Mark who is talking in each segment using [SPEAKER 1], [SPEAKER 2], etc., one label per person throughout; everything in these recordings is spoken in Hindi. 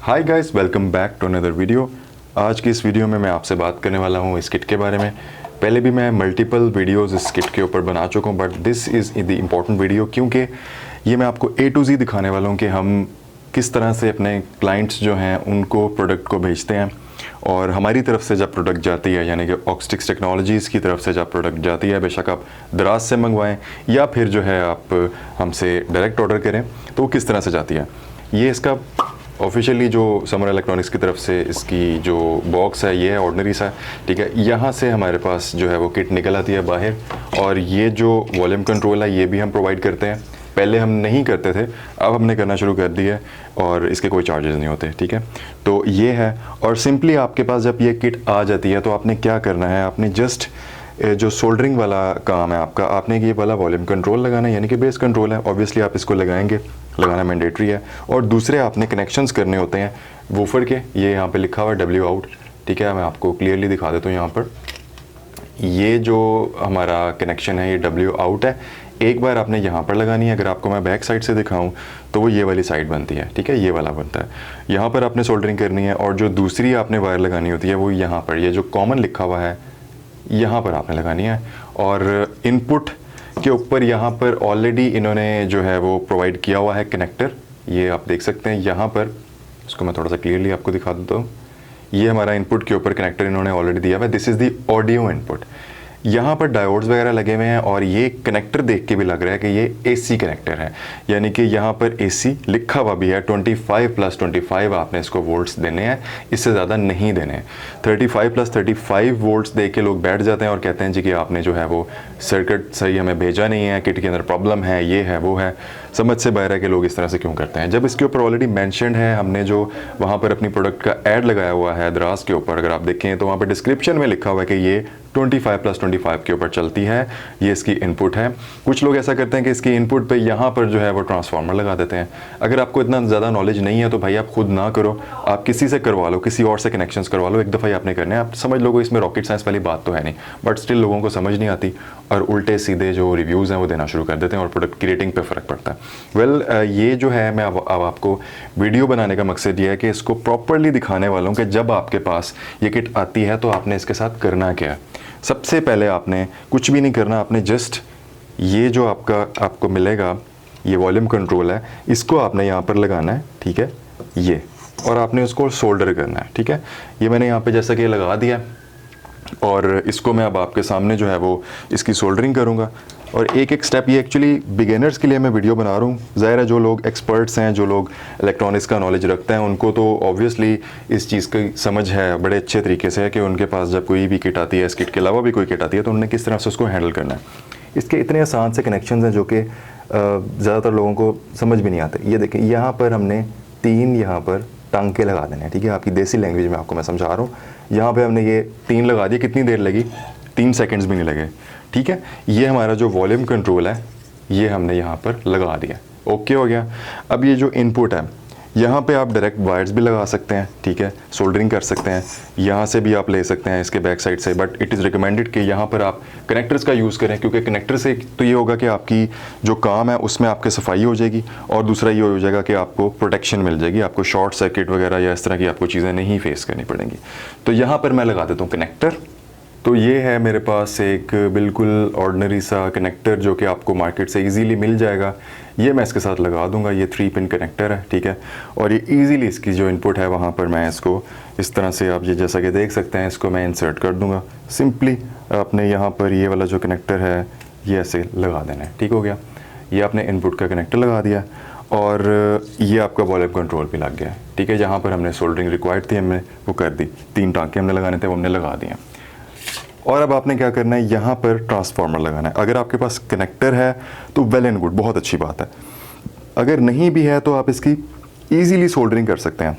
[SPEAKER 1] Hi guys, welcome back to another video. आज की इस वीडियो में मैं आपसे बात करने वाला हूँ इस किट के बारे में। पहले भी मैं मल्टीपल वीडियोस इस किट के ऊपर बना चुका हूँ, but this is the important video क्योंकि ये मैं आपको A to Z दिखाने वाला हूँ कि हम किस तरह से अपने क्लाइंट्स जो हैं उनको प्रोडक्ट को भेजते हैं और हमारी तरफ से जब प्रोडक्ट जाती है, यानी कि ऑक्सटिक्स टेक्नोलॉजीज़ की तरफ से जब प्रोडक्ट जाती है, बेशक आप दराज से मंगवाएं या फिर जो है आप हमसे डायरेक्ट ऑर्डर करें, तो वो किस तरह से जाती है। ये इसका ऑफिशियली जो समर इलेक्ट्रॉनिक्स की तरफ से इसकी जो बॉक्स है ये है ऑर्डिनरी सा, ठीक है। यहाँ से हमारे पास जो है वो किट निकल आती है बाहर, और ये जो वॉल्यूम कंट्रोल है ये भी हम प्रोवाइड करते हैं। पहले हम नहीं करते थे, अब हमने करना शुरू कर दिया और इसके कोई चार्जेस नहीं होते, ठीक है। तो ये है, और सिंपली आपके पास जब ये किट आ जाती है तो आपने क्या करना है, आपने जस्ट जो सोल्डरिंग वाला काम है आपका, आपने ये वाला वॉल्यूम कंट्रोल लगाना है, यानी कि बेस कंट्रोल है। ऑब्वियसली आप इसको लगाएंगे, लगाना मैंडेटरी है। और दूसरे आपने कनेक्शंस करने होते हैं वूफर के, ये यहाँ पे लिखा हुआ है W आउट, ठीक है। मैं आपको क्लियरली दिखा देता हूँ यहाँ पर। ये जो हमारा कनेक्शन है ये W आउट है। एक बार आपने यहाँ पर लगानी है। अगर आपको मैं बैक साइड से दिखाऊं तो वो ये वाली साइड बनती है, ठीक है, ये वाला बनता है। यहाँ पर आपने सोल्डरिंग करनी है, और जो दूसरी आपने वायर लगानी होती है वो यहाँ पर, ये जो कॉमन लिखा हुआ है यहाँ पर आपने लगानी है। और इनपुट के ऊपर यहाँ पर ऑलरेडी इन्होंने जो है वो प्रोवाइड किया हुआ है कनेक्टर, ये आप देख सकते हैं यहाँ पर। इसको मैं थोड़ा सा क्लियरली आपको दिखा देता हूँ। ये हमारा इनपुट के ऊपर कनेक्टर इन्होंने ऑलरेडी दिया हुआ है। This is the audio input. यहाँ पर डायोड्स वगैरह लगे हुए हैं, और ये कनेक्टर देख के भी लग रहा है कि ये AC कनेक्टर है, यानी कि यहाँ पर AC लिखा हुआ भी है। 25+25 आपने इसको वोल्ट्स देने हैं, इससे ज़्यादा नहीं देने। 35+35 वोल्ट्स दे के लोग बैठ जाते हैं और कहते हैं जी कि आपने जो है वो सर्किट सही हमें भेजा नहीं है, किट के अंदर प्रॉब्लम है, ये है वो है। समझ से बाहर है कि लोग इस तरह से क्यों करते हैं, जब इसके ऊपर ऑलरेडी मैंशनड है। हमने जो वहाँ पर अपनी प्रोडक्ट का ऐड लगाया हुआ है दराज के ऊपर, अगर आप देखें तो वहाँ पर डिस्क्रिप्शन में लिखा हुआ है कि ये 25+25 के ऊपर चलती है, ये इसकी इनपुट है। कुछ लोग ऐसा करते हैं कि इसकी इनपुट पे यहाँ पर जो है वो ट्रांसफार्मर लगा देते हैं। अगर आपको इतना ज़्यादा नॉलेज नहीं है तो भाई आप खुद ना करो, आप किसी से करवा लो, किसी और से कनेक्शंस करवा लो। एक दफ़ा ही आपने करने हैं, आप समझ लोगों, इसमें रॉकेट साइंस वाली बात तो है नहीं, बट स्टिल लोगों को समझ नहीं आती और उल्टे सीधे जो रिव्यूज़ हैं वो देना शुरू कर देते हैं और प्रोडक्ट की रेटिंग पर फ़र्क पड़ता है। वेल, ये जो है मैं अब आपको वीडियो बनाने का मकसद ये है कि इसको प्रॉपरली दिखाने वाला हूँ कि जब आपके पास ये किट आती है तो आपने इसके साथ करना क्या है। सबसे पहले आपने कुछ भी नहीं करना, आपने जस्ट ये जो आपको मिलेगा ये वॉल्यूम कंट्रोल है, इसको आपने यहाँ पर लगाना है, ठीक है, ये, और आपने उसको सोल्डर करना है, ठीक है। ये मैंने यहाँ पे जैसा कि लगा दिया, और इसको मैं अब आपके सामने जो है वो इसकी सोल्डरिंग करूँगा। और एक एक स्टेप, ये एक्चुअली बिगिनर्स के लिए मैं वीडियो बना रहा हूँ। ज़ाहिर है जो लोग एक्सपर्ट्स हैं, जो लोग इलेक्ट्रॉनिक्स का नॉलेज रखते हैं, उनको तो ऑब्वियसली इस चीज़ की समझ है बड़े अच्छे तरीके से, है कि उनके पास जब कोई भी किट आती है, इस किट के अलावा भी कोई किट आती है, तो उन्होंने किस तरह से उसको हैंडल करना है। इसके इतने आसान से कनेक्शन हैं जो कि ज़्यादातर लोगों को समझ भी नहीं आते। ये देखें, यहाँ पर हमने 3 यहाँ पर टांके लगा देने हैं, ठीक है। आपकी देसी लैंग्वेज में आपको मैं समझा रहा हूँ। यहाँ पे हमने ये 3 लगा दिए। कितनी देर लगी? 3 सेकंड्स भी नहीं लगे, ठीक है। ये हमारा जो वॉल्यूम कंट्रोल है ये हमने यहाँ पर लगा दिया, ओके हो गया। अब ये जो इनपुट है, यहाँ पे आप डायरेक्ट वायर्स भी लगा सकते हैं, ठीक है, सोल्डरिंग कर सकते हैं, यहाँ से भी आप ले सकते हैं इसके बैक साइड से, बट इट इज़ रिकमेंडेड कि यहाँ पर आप कनेक्टर्स का यूज़ करें, क्योंकि कनेक्टर से तो ये होगा कि आपकी जो काम है उसमें आपकी सफाई हो जाएगी, और दूसरा ये हो जाएगा कि आपको प्रोटेक्शन मिल जाएगी, आपको शॉर्ट सर्किट वगैरह या इस तरह की आपको चीज़ें नहीं फेस करनी पड़ेंगी। तो यहाँ पर मैं लगा देता हूँ कनेक्टर। तो ये है मेरे पास एक बिल्कुल ऑर्डिनरी सा कनेक्टर जो कि आपको मार्केट से इजीली मिल जाएगा। ये मैं इसके साथ लगा दूंगा। ये 3 पिन कनेक्टर है, ठीक है, और ये इजीली इसकी जो इनपुट है वहाँ पर मैं इसको इस तरह से, आप ये जैसा कि देख सकते हैं, इसको मैं इंसर्ट कर दूंगा। सिंपली आपने यहाँ पर ये वाला जो कनेक्टर है ये ऐसे लगा देना है, ठीक हो गया। ये आपने इनपुट का कनेक्टर लगा दिया, और ये आपका वॉल्यूम कंट्रोल भी लग गया, ठीक है। जहाँ पर हमने सोल्डरिंग रिक्वायर्ड थी हमने वो कर दी, 3 टाँके हमने लगाने थे वो हमने लगा दिए। और अब आपने क्या करना है, यहाँ पर ट्रांसफार्मर लगाना है। अगर आपके पास कनेक्टर है तो वेल एंड गुड, बहुत अच्छी बात है। अगर नहीं भी है तो आप इसकी इजीली सोल्डरिंग कर सकते हैं।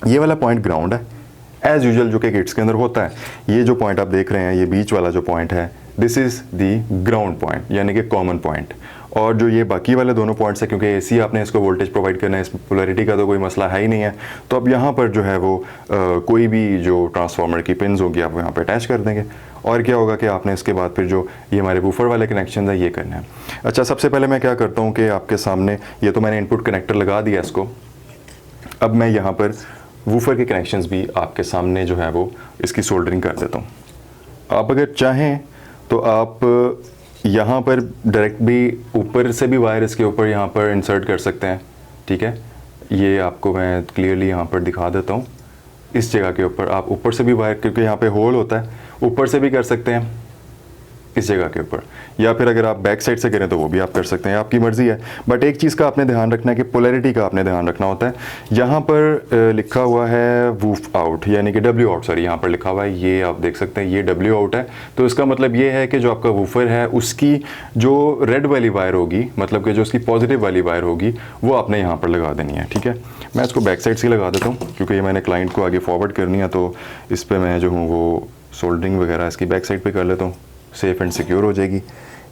[SPEAKER 1] ये वाला पॉइंट ग्राउंड है, एज़ यूजुअल जो कि किट्स के अंदर होता है। ये जो पॉइंट आप देख रहे हैं, ये बीच वाला जो पॉइंट है, this is the ground point, यानी कि कॉमन पॉइंट। और जो ये बाकी वाले दोनों पॉइंट्स हैं, क्योंकि AC आपने इसको वोल्टेज प्रोवाइड करना है, इस पोलैरिटी का तो कोई मसला है ही नहीं है, तो अब यहाँ पर जो है वो कोई भी जो ट्रांसफार्मर की पिन्स होगी आप यहाँ पे अटैच कर देंगे। और क्या होगा कि आपने इसके बाद फिर जो ये हमारे वूफर वाले कनेक्शन है ये करना है। अच्छा, सबसे पहले मैं क्या करता हूँ कि आपके सामने ये तो मैंने इनपुट कनेक्टर लगा दिया इसको, अब मैं यहाँ पर वूफर के कनेक्शंस भी आपके सामने जो है वो इसकी सोल्डरिंग कर देता हूँ। आप अगर चाहें तो आप यहाँ पर डायरेक्ट भी ऊपर से भी वायर इसके ऊपर यहाँ पर इंसर्ट कर सकते हैं, ठीक है। ये आपको मैं क्लियरली यहाँ पर दिखा देता हूँ। इस जगह के ऊपर आप ऊपर से भी वायर, क्योंकि यहाँ पे होल होता है, ऊपर से भी कर सकते हैं इस जगह के ऊपर, या फिर अगर आप बैक साइड से करें तो वो भी आप कर सकते हैं, आपकी मर्ज़ी है। बट एक चीज़ का आपने ध्यान रखना है कि पोलैरिटी का आपने ध्यान रखना होता है। यहाँ पर लिखा हुआ है वूफ आउट, यानी कि डब्ल्यू आउट, सॉरी यहाँ पर लिखा हुआ है, ये आप देख सकते हैं, ये डब्ल्यू आउट है। तो इसका मतलब ये है कि जो आपका वूफर है उसकी जो रेड वाली वायर होगी, मतलब कि जो उसकी पॉजिटिव वाली वायर होगी, वो आपने यहाँ पर लगा देनी है, ठीक है। मैं इसको बैक साइड से लगा देता हूँ, क्योंकि ये मैंने क्लाइंट को आगे फॉरवर्ड करनी है, तो इस पर मैं जो हूँ वो सोल्डरिंग वगैरह इसकी बैक साइड पर कर लेता हूँ, सेफ़ एंड सिक्योर हो जाएगी,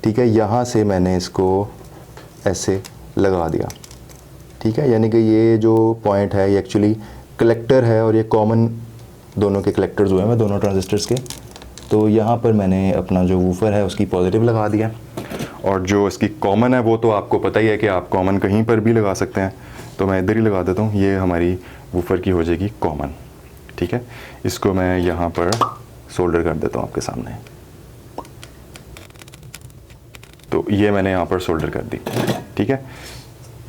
[SPEAKER 1] ठीक है। यहाँ से मैंने इसको ऐसे लगा दिया, ठीक है। यानी कि ये जो पॉइंट है ये एक्चुअली कलेक्टर है और ये कॉमन दोनों के कलेक्टर्स हुए हैं दोनों ट्रांजिस्टर्स के। तो यहाँ पर मैंने अपना जो वूफर है उसकी पॉजिटिव लगा दिया, और जो इसकी कॉमन है वो तो आपको पता ही है कि आप कॉमन कहीं पर भी लगा सकते हैं, तो मैं इधर ही लगा देता हूँ। ये हमारी वूफर की हो जाएगी कॉमन, ठीक है। इसको मैं यहाँ पर सोल्डर कर देता हूँ आपके सामने। तो ये मैंने यहाँ पर सोल्डर कर दी, ठीक है।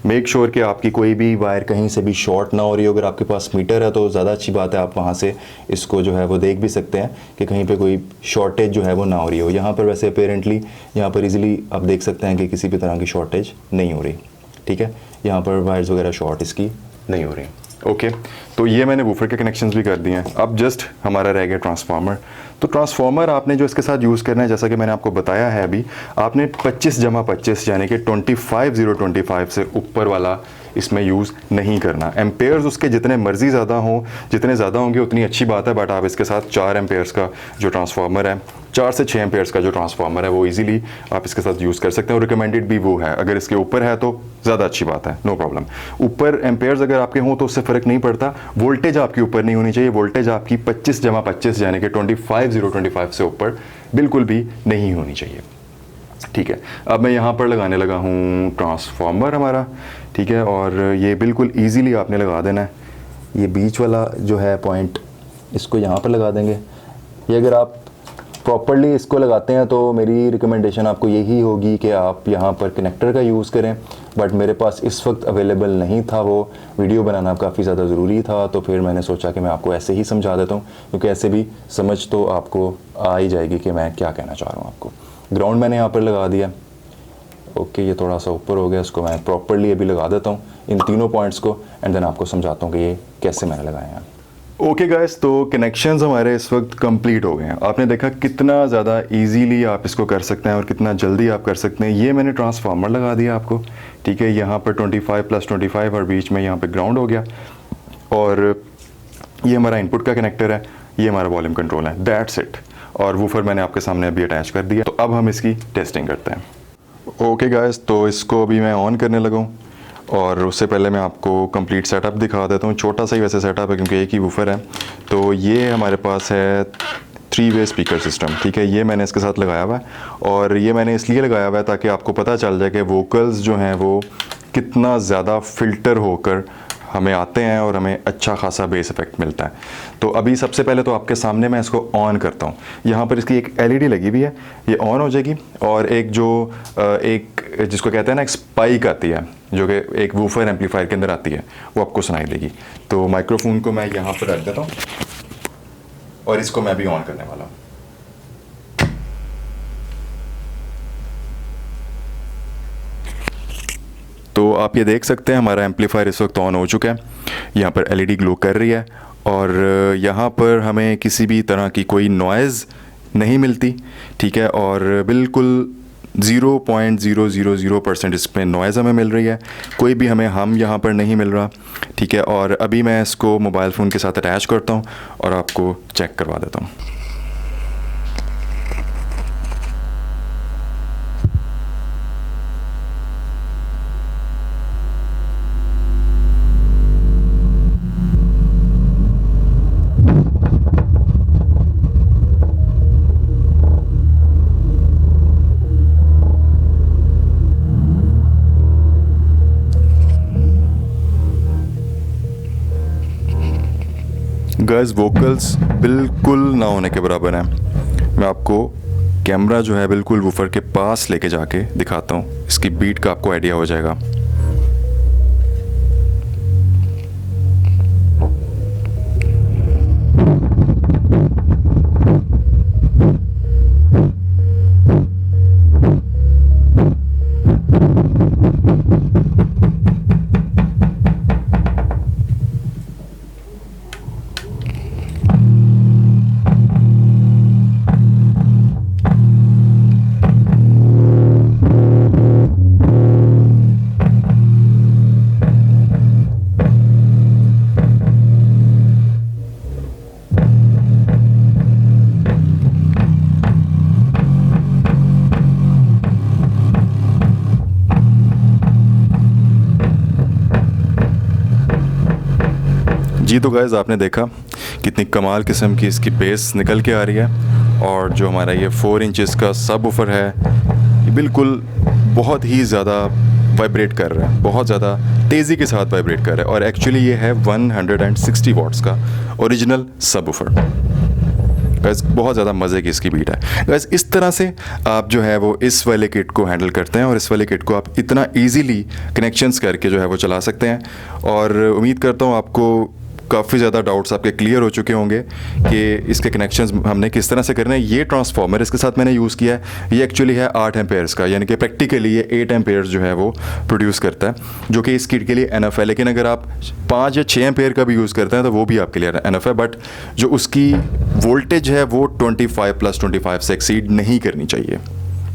[SPEAKER 1] मेक श्योर कि आपकी कोई भी वायर कहीं से भी शॉर्ट ना हो रही हो। अगर आपके पास मीटर है तो ज़्यादा अच्छी बात है, आप वहाँ से इसको जो है वो देख भी सकते हैं कि कहीं पे कोई शॉर्टेज जो है वो ना हो रही हो। यहाँ पर वैसे अपेरेंटली यहाँ पर इजीली आप देख सकते हैं कि किसी भी तरह की शॉर्टेज नहीं हो रही, ठीक है। यहाँ पर वायर्स वगैरह शॉर्ट इसकी नहीं हो रही, ओके। तो ये मैंने वूफर के कनेक्शंस भी कर दिए हैं। अब जस्ट हमारा रह गया ट्रांसफार्मर। तो ट्रांसफार्मर आपने जो इसके साथ यूज़ करना है, जैसा कि मैंने आपको बताया है अभी, आपने 25/25 यानी कि 25/025 से ऊपर वाला इसमें यूज़ नहीं करना। एम्पेयर्स उसके जितने मर्जी ज़्यादा हों, जितने ज़्यादा होंगे उतनी अच्छी बात है, बट आप इसके साथ 4 एम्पेयर्स का जो ट्रांसफार्मर है, 4 से 6 एम्पेयर्स का जो ट्रांसफार्मर है वो इजीली आप इसके साथ यूज़ कर सकते हैं, और रिकमेंडेड भी वो है। अगर इसके ऊपर है तो ज़्यादा अच्छी बात है, नो प्रॉब्लम। ऊपर एम्पेयर्स अगर आपके हों तो उससे फ़र्क नहीं पड़ता, वोल्टेज आपकी ऊपर नहीं होनी चाहिए। वोल्टेज आपकी 25/25 यानी कि 25/025 से ऊपर बिल्कुल भी नहीं होनी चाहिए, ठीक है। अब मैं यहाँ पर लगाने लगा हूँ ट्रांसफार्मर हमारा, ठीक है। और ये बिल्कुल इजीली आपने लगा देना है। ये बीच वाला जो है पॉइंट, इसको यहाँ पर लगा देंगे। ये अगर आप प्रॉपरली इसको लगाते हैं तो मेरी रिकमेंडेशन आपको यही होगी कि आप यहाँ पर कनेक्टर का यूज़ करें, बट मेरे पास इस वक्त अवेलेबल नहीं था, वो वीडियो बनाना काफ़ी ज़्यादा ज़रूरी था, तो फिर मैंने सोचा कि मैं आपको ऐसे ही समझा देता हूँ, क्योंकि ऐसे भी समझ तो आपको आ ही जाएगी कि मैं क्या कहना चाह रहा हूँ आपको। ग्राउंड मैंने यहाँ पर लगा दिया, ओके। ये थोड़ा सा ऊपर हो गया, इसको मैं प्रॉपरली अभी लगा देता हूँ इन तीनों पॉइंट्स को, एंड देन आपको समझाता हूँ कि ये कैसे मैंने लगाए हैं। ओके गाइस, तो कनेक्शंस हमारे इस वक्त कंप्लीट हो गए हैं। आपने देखा कितना ज़्यादा इजीली आप इसको कर सकते हैं और कितना जल्दी आप कर सकते हैं। ये मैंने ट्रांसफार्मर लगा दिया आपको, ठीक है। यहाँ पर 25+25 और बीच में यहाँ पे ग्राउंड हो गया, और ये हमारा इनपुट का कनेक्टर है, ये हमारा वॉल्यूम कंट्रोल है, दैट्स इट। और वूफर मैंने आपके सामने अभी अटैच कर दिया। तो अब हम इसकी टेस्टिंग करते हैं। ओके गाइस, तो इसको अभी मैं ऑन करने लगा हूँ, और उससे पहले मैं आपको कंप्लीट सेटअप दिखा देता हूँ। छोटा सा ही वैसे सेटअप है क्योंकि एक ही वूफर है। तो ये हमारे पास है 3 वे स्पीकर सिस्टम, ठीक है। ये मैंने इसके साथ लगाया हुआ है, और ये मैंने इसलिए लगाया हुआ है ताकि आपको पता चल जाए कि वोकल्स जो हैं वो कितना ज़्यादा फ़िल्टर होकर हमें आते हैं और हमें अच्छा खासा बेस इफेक्ट मिलता है। तो अभी सबसे पहले तो आपके सामने मैं इसको ऑन करता हूँ। यहाँ पर इसकी एक एलईडी लगी हुई है, ये ऑन हो जाएगी, और एक जो एक जिसको कहते हैं ना एक स्पाइक आती है, जो कि एक वूफर एम्पलीफायर के अंदर आती है, वो आपको सुनाई देगी। तो माइक्रोफोन को मैं यहाँ पर रख देता हूँ, और इसको मैं भी ऑन करने वाला हूँ। तो आप ये देख सकते हैं हमारा एम्पलीफायर इस वक्त ऑन हो चुका है। यहाँ पर एलईडी ग्लो कर रही है, और यहाँ पर हमें किसी भी तरह की कोई नॉइज़ नहीं मिलती, ठीक है। और बिल्कुल 0.000% इसमें नॉइज़ हमें मिल रही है, कोई भी हमें हम यहाँ पर नहीं मिल रहा, ठीक है। और अभी मैं इसको मोबाइल फ़ोन के साथ अटैच करता हूँ और आपको चेक करवा देता हूँ। गाइस वोकल्स बिल्कुल ना होने के बराबर हैं। मैं आपको कैमरा जो है बिल्कुल वूफर के पास लेके जाके दिखाता हूँ, इसकी बीट का आपको आइडिया हो जाएगा। जी तो गाइज़ आपने देखा कितनी कमाल किस्म की इसकी बेस निकल के आ रही है, और जो हमारा ये 4 इंचेस का सब वूफर है ये बिल्कुल बहुत ही ज़्यादा वाइब्रेट कर रहा है, बहुत ज़्यादा तेज़ी के साथ वाइब्रेट कर रहा है। और एक्चुअली ये है 160 वॉट्स का ओरिजिनल सब वूफर। गाइस बहुत ज़्यादा मज़े की इसकी बीट है। गाइस इस तरह से आप जो है वो इस वाले किट को हैंडल करते हैं, और इस वाले किट को आप इतना इजीली कनेक्शंस करके जो है वो चला सकते हैं। और उम्मीद करता हूँ आपको काफ़ी ज़्यादा डाउट्स आपके क्लियर हो चुके होंगे कि इसके कनेक्शंस हमने किस तरह से करने हैं। ये ट्रांसफार्मर इसके साथ मैंने यूज़ किया है, ये एक्चुअली है 8 एम्पेयर्स का, यानी कि प्रैक्टिकली ये 8 एम्पेयर्स जो है वो प्रोड्यूस करता है, जो कि इस किट के लिए एनफ है। लेकिन अगर आप 5 या 6 एम्पेयर का भी यूज़ करते हैं तो वो भी आपके लिए एनफ है, बट जो उसकी वोल्टेज है वो 25+25 से एक्सीड नहीं करनी चाहिए।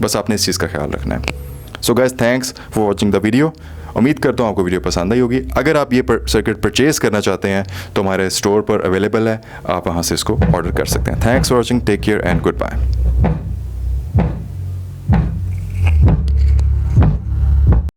[SPEAKER 1] बस आपने इस चीज़ का ख्याल रखना है। So guys thanks for watching the video. उम्मीद करता हूँ आपको वीडियो पसंद आई होगी। अगर आप ये सर्किट परचेज़ करना चाहते हैं तो हमारे स्टोर पर अवेलेबल है, आप वहाँ से इसको ऑर्डर कर सकते हैं। Thanks for watching, take care and good bye.